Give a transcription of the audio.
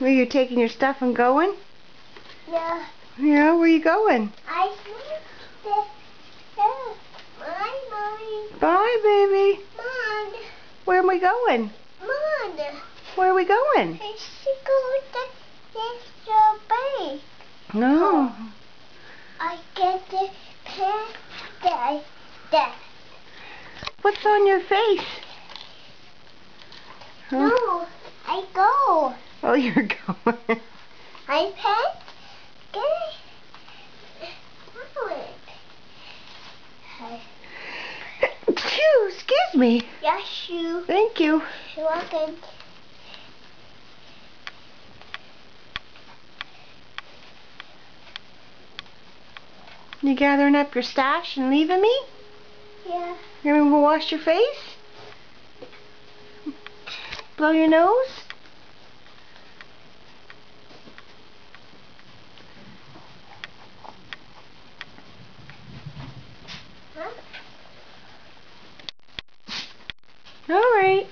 Were you taking your stuff and going? Yeah. Yeah, where you going? I think that. Bye, Mommy. Bye, baby. Mom. Where am we going? Mom. Where are we going? I should go to the strawberry. No. I get the pen there. What's on your face? Huh? No, I go. Oh, you're going. I pet. Get it. Phew, excuse me. Yes, you. Thank you. You're welcome. You gathering up your stash and leaving me? Yeah. You gonna go wash your face? Blow your nose? Huh? All right.